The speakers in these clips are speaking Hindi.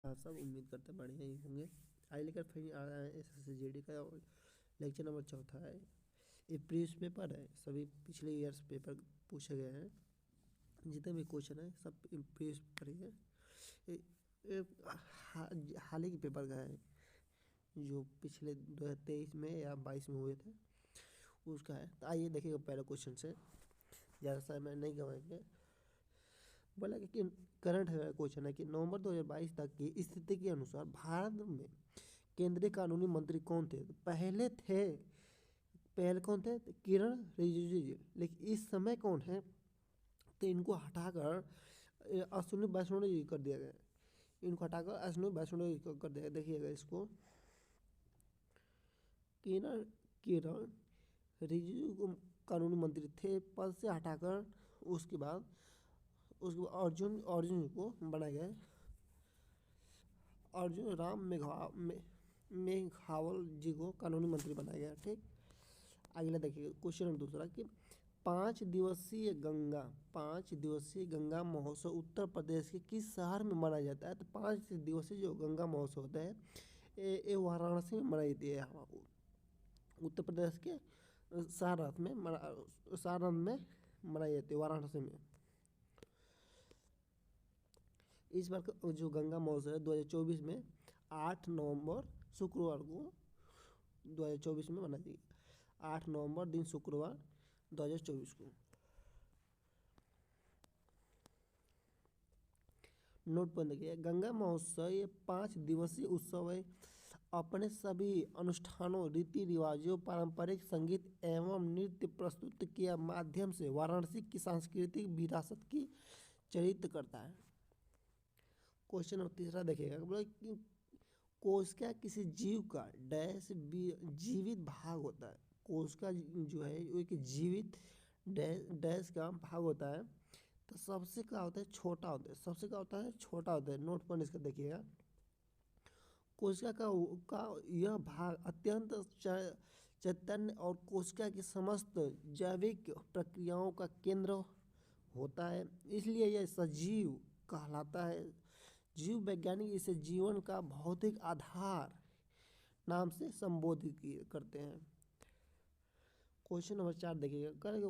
आप सब उम्मीद करते हैं बढ़िया ही होंगे। आइए लेकर फिर आ रहे हैं SSCGD का लेक्चर नंबर चौथा है। ये प्रीवियस पेपर है, सभी पिछले ईयर्स पेपर पूछे गए हैं। जितने भी क्वेश्चन है सब प्रीवियस पेपर ही है। हाल ही के पेपर का है जो पिछले 2023 में या 22 में हुए थे, उसका है। तो आइए देखिएगा पहले क्वेश्चन से, ज़्यादा समय नहीं गवाएंगे। बोला कि करंट क्वेश्चन है कि नवंबर 2022 तक की स्थिति के अनुसार भारत में केंद्रीय कानूनी मंत्री कौन थे? तो पहले कौन थे? तो किरण रिजिजू जी। लेकिन इस समय कौन है? तो इनको हटाकर अश्विनी वैष्णव जी कर दिया गया। इनको हटाकर अश्विनी वैष्णव जी कर दिया गया। देखिएगा इसको, किरण रिजिजू को कानूनी मंत्री थे, पद से हटाकर उसके बाद अर्जुन को बनाया गया। अर्जुन राम मेघवाल जी को कानूनी मंत्री बनाया गया। ठीक, अगला देखिए क्वेश्चन नंबर दूसरा कि 5 दिवसीय गंगा महोत्सव उत्तर प्रदेश के किस शहर में मनाया जाता है? तो 5 दिवसीय जो गंगा महोत्सव होता है ये वाराणसी में मनाई जाती है। उत्तर प्रदेश के सारनाथ में मनाई जाती है, वाराणसी में। इस बार का जो गंगा महोत्सव है 2024 में 8 नवंबर शुक्रवार को 2024 में मनाई जाएगी। 8 नवंबर दिन शुक्रवार 2024 को। नोट पर देखिए, गंगा महोत्सव ये 5 दिवसीय उत्सव है। अपने सभी अनुष्ठानों, रीति रिवाजों, पारंपरिक संगीत एवं नृत्य प्रस्तुत के माध्यम से वाराणसी की सांस्कृतिक विरासत की चरित्र करता है। क्वेश्चन नंबर तीसरा देखिएगा, बोला कि कोशिका किसी जीव का जीवित भाग होता है। कोशिका जो है वो एक जीवित डैश का भाग होता है। तो सबसे क्या होता है? छोटा होता है। सबसे क्या होता है? छोटा होता है। नोट पर इसका देखिएगा, कोशिका का यह भाग अत्यंत चैतन्य और कोशिका की समस्त जैविक प्रक्रियाओं का केंद्र होता है, इसलिए यह सजीव कहलाता है। जीव वैज्ञानिक इसे जीवन का भौतिक आधार नाम से संबोधित करते हैं। क्वेश्चन नंबर 4 देखिएगा, करेंगे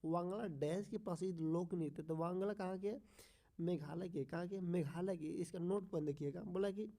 वांगला डैश के प्रसिद्ध लोक नृत्य। तो वांगला कहाँ के? मेघालय के। कहाँ के? मेघालय के। इसका नोट पर देखिएगा, बोला कि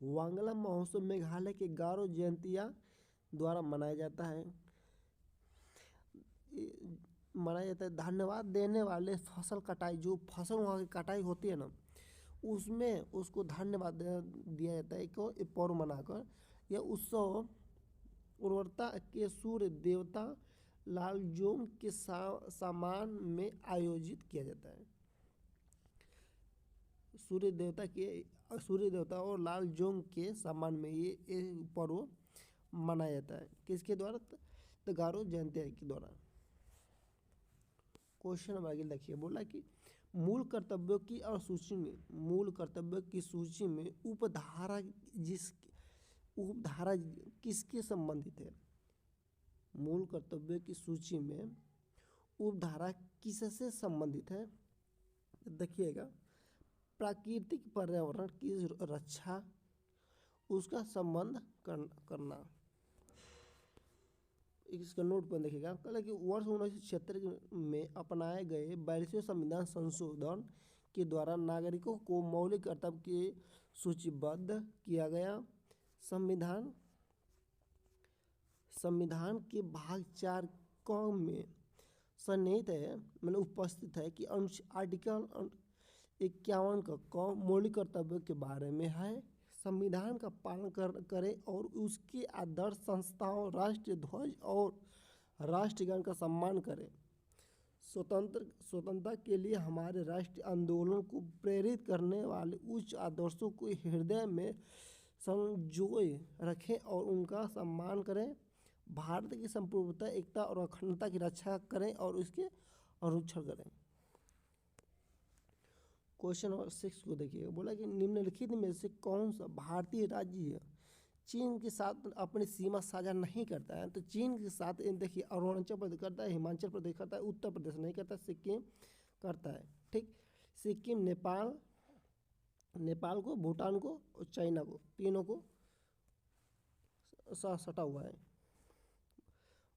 वांगला महोत्सव मेघालय के गारो जयंतिया द्वारा मनाया जाता है। धन्यवाद देने वाले फसल कटाई, जो फसल वहाँ की कटाई होती है ना, उसमें उसको धन्यवाद दिया जाता है। क्यों? पर्व मनाकर। यह उत्सव उर्वरता के सूर्य देवता लालजोंग के सम्मान में आयोजित किया जाता है। सूर्य देवता और लालजोंग के सम्मान में ये पर्व मनाया जाता है। किसके द्वारा? तो गारो जयंती के द्वारा। क्वेश्चन नंबर आगे देखिए, बोला कि मूल कर्तव्यों की सूची में उपधारा किसके संबंधित है? मूल कर्तव्यों की सूची में उपधारा किससे संबंधित है? देखिएगा, प्राकृतिक पर्यावरण की रक्षा, उसका संबंध करना। इसका नोट पर देखिएगा, कल कि वर्ष 1976 में अपनाए गए 42वें संविधान संशोधन के द्वारा नागरिकों को मौलिक कर्तव्य के सूचीबद्ध किया गया। संविधान के भाग 4 क में सन्निहित है, मैंने उपस्थित है कि आर्टिकल 51 का मौलिक कर्तव्य के बारे में है। संविधान का पालन करें और उसके आदर्श संस्थाओं, राष्ट्रीय ध्वज और राष्ट्रगान का सम्मान करें। स्वतंत्रता के लिए हमारे राष्ट्रीय आंदोलन को प्रेरित करने वाले उच्च आदर्शों को हृदय में संजोए रखें और उनका सम्मान करें। भारत की संप्रभुता, एकता और अखंडता की रक्षा करें और उसके अनुरक्षण करें। क्वेश्चन नंबर 6 को देखिए, बोला कि निम्नलिखित में से कौन सा भारतीय राज्य चीन के साथ अपनी सीमा साझा नहीं करता है? तो चीन के साथ देखिए, अरुणाचल प्रदेश करता है, हिमाचल प्रदेश करता है, उत्तर प्रदेश नहीं करता, सिक्किम करता है। ठीक, सिक्किम, नेपाल, नेपाल को, भूटान को और चाइना को, तीनों को सटा हुआ है।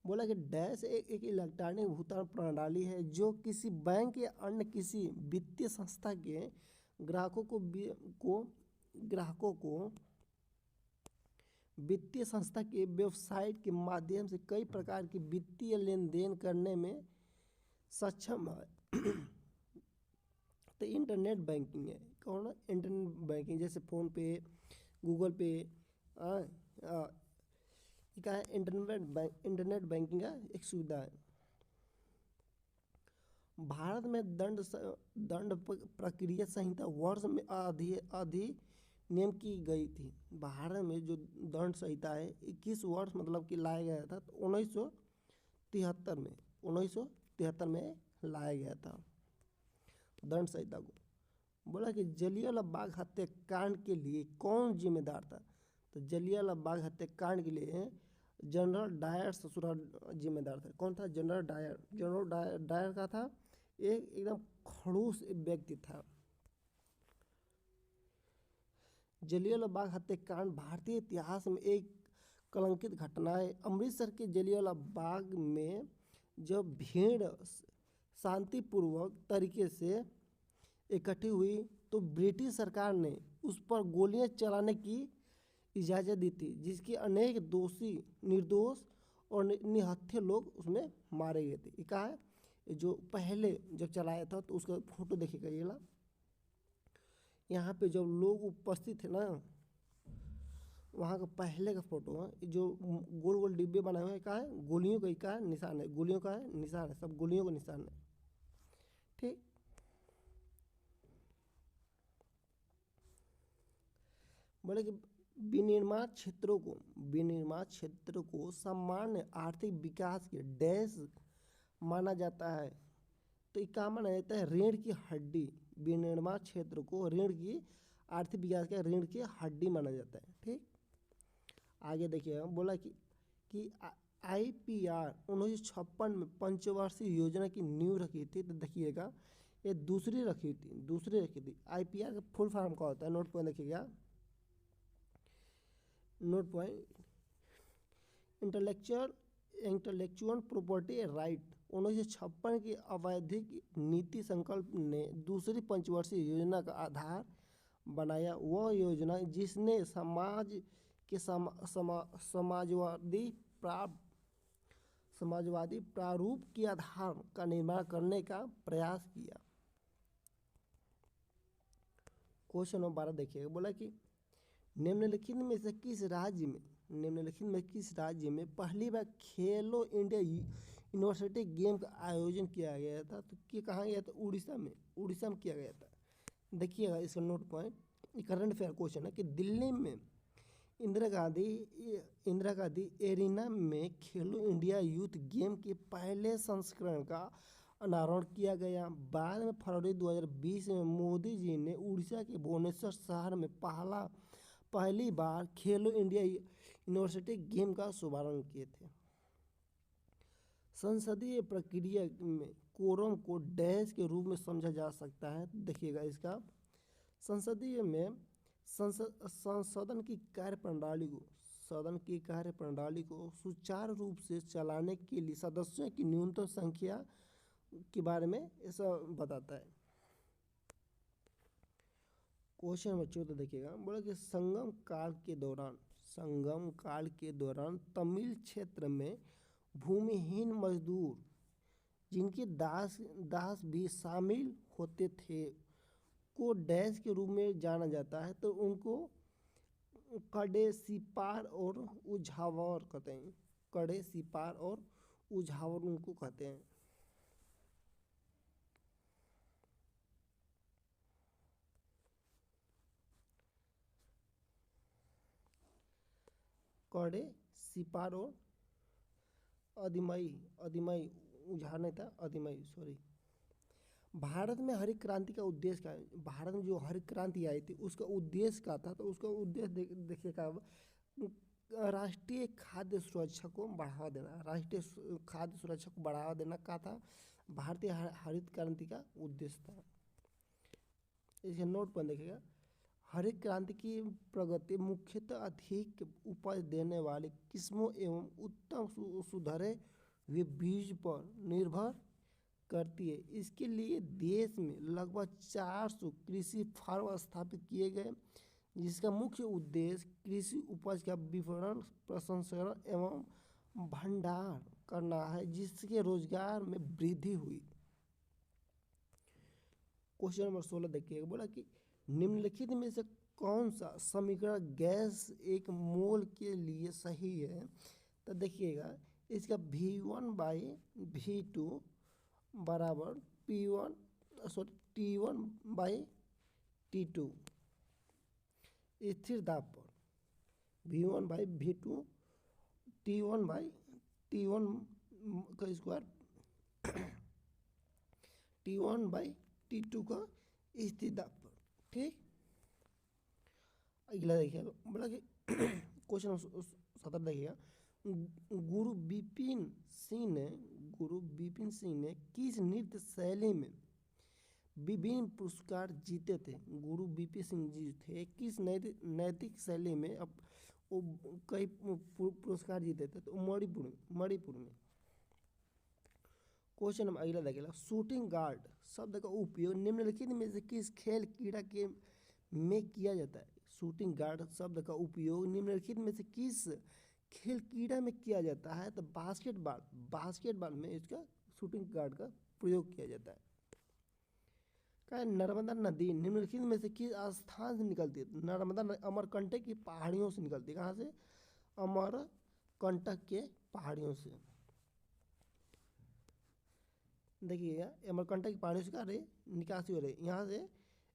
बोला कि डैश एक इलेक्ट्रॉनिक भुगतान प्रणाली है जो किसी बैंक या अन्य किसी वित्तीय संस्था के ग्राहकों को ग्राहकों को वित्तीय संस्था के वेबसाइट के माध्यम से कई प्रकार की वित्तीय लेन देन करने में सक्षम है। तो इंटरनेट बैंकिंग है, कौन? इंटरनेट बैंकिंग, जैसे फ़ोन पे, गूगल पे, क्या है? इंटरनेट बैंकिंग का एक सुविधा है। भारत में दंड प्रक्रिया संहिता वर्ष में अधिनियम की गई थी। भारत में जो दंड संहिता है 21 वर्ष मतलब कि लाया गया था, तो 1973 में लाया गया था दंड संहिता को। बोला कि जलियांवाला बाग हत्याकांड के लिए कौन जिम्मेदार था? तो जलियांवाला बाग हत्याकांड के लिए जनरल डायर ससुराल जिम्मेदार था। कौन था? जनरल डायर का था, एक एकदम खड़ूस व्यक्ति था। जलियांवाला बाग हत्याकांड भारतीय इतिहास में एक कलंकित घटना है। अमृतसर के जलियांवाला बाग में जब भीड़ शांतिपूर्वक तरीके से इकट्ठी हुई तो ब्रिटिश सरकार ने उस पर गोलियां चलाने की इजाज़त दी थी, जिसकी अनेक निर्दोष और निहत्थे लोग उसमें मारे गए थे। ये कहा है, जो पहले जब चलाया था तो उसका फोटो देखिएगा ये ला, यहाँ पे जब लोग उपस्थित थे ना, वहाँ का पहले का फोटो है। जो गोल गोल डिब्बे बनाए हुए हैं, कहा है? गोलियों का है निशान है, गोलियों का है निशान है, सब गोलियों का निशान है। ठीक, बोले कि विनिर्माण क्षेत्र को सामान्य आर्थिक विकास के डैश माना जाता है। तो ये क्या माना जाता है? रीढ़ की हड्डी। विनिर्माण क्षेत्र को रीढ़ की आर्थिक विकास का रीढ़ की हड्डी माना जाता है। ठीक, आगे देखिए, बोला कि IPR 1956 में पंचवर्षीय योजना की नींव रखी थी। तो देखिएगा, ये दूसरी रखी थी। IPR का फुल फॉर्म क्या होता है? नोट पॉइंट देखिएगा, note point, intellectual property right. 1956 की अवैधिक नीति संकल्प ने दूसरी पंचवर्षीय योजना का आधार बनाया। वह योजना जिसने समाज के समाजवादी प्रारूप के आधार का निर्माण करने का प्रयास किया। क्वेश्चन नंबर 12 देखिएगा, बोला कि निम्नलिखित में किस राज्य में पहली बार खेलो इंडिया यूनिवर्सिटी गेम का आयोजन किया गया था? तो ये कहाँ गया था? उड़ीसा में किया गया था। देखिएगा इसका note point, current affair question है कि दिल्ली में इंदिरा गांधी एरिना में खेलो इंडिया यूथ गेम के पहले संस्करण का अनावरण किया गया। बाद में फरवरी 2020 में मोदी जी ने उड़ीसा के भुवनेश्वर शहर में पहली बार खेलो इंडिया यूनिवर्सिटी गेम का शुभारंभ किए थे। संसदीय प्रक्रिया में कोरम को डैश के रूप में समझा जा सकता है। देखिएगा इसका, संसदीय में सदन की कार्यप्रणाली को सुचारू रूप से चलाने के लिए सदस्यों की न्यूनतम संख्या के बारे में ऐसा बताता है। क्वेश्चन नंबर 14 देखिएगा, बोला कि संगम काल के दौरान तमिल क्षेत्र में भूमिहीन मजदूर, जिनके दास भी शामिल होते थे, को डैश के रूप में जाना जाता है। तो उनको कड़े सिपार और उझावर उनको कहते हैं। कड़े सिपार और अधिमई उझार नहीं था, अधिमई, सॉरी। भारत में हरित क्रांति का उद्देश्य क्या है? भारत में जो हरित क्रांति आई थी उसका उद्देश्य क्या था? तो उसका उद्देश्य देखिएगा, राष्ट्रीय खाद्य सुरक्षा को बढ़ावा देना का था भारतीय हरित क्रांति का उद्देश्य था। इसके नोट पर देखिएगा, हरित क्रांति की प्रगति मुख्यतः अधिक उपज देने वाली किस्मों एवं उत्तम सुधरे हुए बीज पर निर्भर करती है। इसके लिए देश में लगभग 400 कृषि फार्म स्थापित किए गए, जिसका मुख्य उद्देश्य कृषि उपज का विपणन, प्रसंस्करण एवं भंडारण करना है, जिससे रोजगार में वृद्धि हुई। क्वेश्चन नंबर 16 देखिएगा, बोला कि निम्नलिखित में से कौन सा समीकरण गैस एक मोल के लिए सही है। तो देखिएगा, इसका V1/V2 बराबर T1/T2 स्थिर दाब पर V1/V2 T1/T1 का स्क्वायर T1/T2 का स्थिर दाब पर। ठीक, अगला देखिएगा, बोला कि क्वेश्चन 17 देखिएगा, गुरु विपिन सिंह ने किस नृत्य शैली में विभिन्न पुरस्कार जीते थे। गुरु विपिन सिंह जी थे किस नैतिक शैली में वो कई पुरस्कार जीते थे, तो मणिपुर में। क्वेश्चन नंबर अगला देखिएगा, शूटिंग गार्ड शब्द का उपयोग निम्नलिखित में से किस खेल क्रीड़ा के में किया जाता है। शूटिंग गार्ड शब्द का उपयोग निम्नलिखित में से किस खेल क्रीड़ा में किया जाता है। तो बास्केटबॉल में इसका शूटिंग गार्ड का प्रयोग किया जाता है। क्या नर्मदा नदी निम्नलिखित में से किस स्थान से निकलती है। नर्मदा अमरकंटक की पहाड़ियों से निकलती है। कहाँ से? अमरकंटक के पहाड़ियों से। देखिएगा, अमरकंटक की पहाड़ियों से क्या रही निकासी हो रही, यहाँ से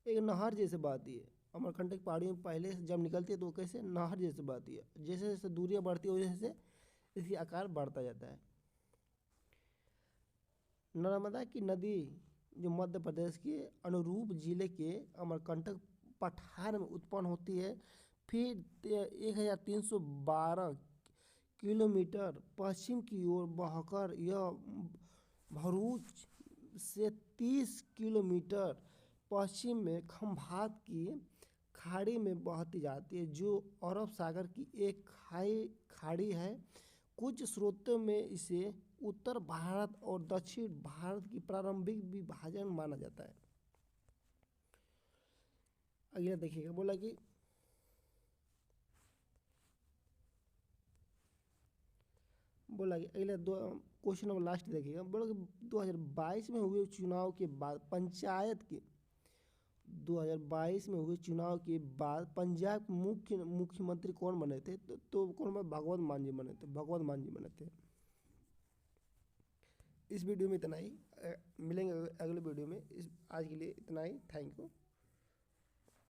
एक नहर जैसे बहती है। अमरकंटक की पहाड़ियों में पहले से जब निकलती है तो वो कैसे नहर जैसे बहती है। जैसे जैसे दूरियां बढ़ती है वैसे इसकी आकार बढ़ता जाता है। नर्मदा की नदी जो मध्य प्रदेश के अनुरूप जिले के अमरकंटक पठार में उत्पन्न होती है, फिर 1312 किलोमीटर पश्चिम की ओर बहकर यह भरूच से 30 किलोमीटर पश्चिम में खंभात की खाड़ी में बहती जाती है, जो अरब सागर की एक खाड़ी है। कुछ स्रोतों में इसे उत्तर भारत और दक्षिण भारत की प्रारंभिक विभाजन माना जाता है। अगला देखिएगा, बोला कि अगला क्वेश्चन नंबर लास्ट देखिएगा, बोला कि 2022 में हुए चुनाव के बाद 2022 में हुए चुनाव के बाद पंजाब के मुख्यमंत्री कौन बने थे। तो कौन बने? भगवंत मान जी बने थे। इस वीडियो में इतना ही, मिलेंगे अगले वीडियो में। आज के लिए इतना ही, थैंक यू।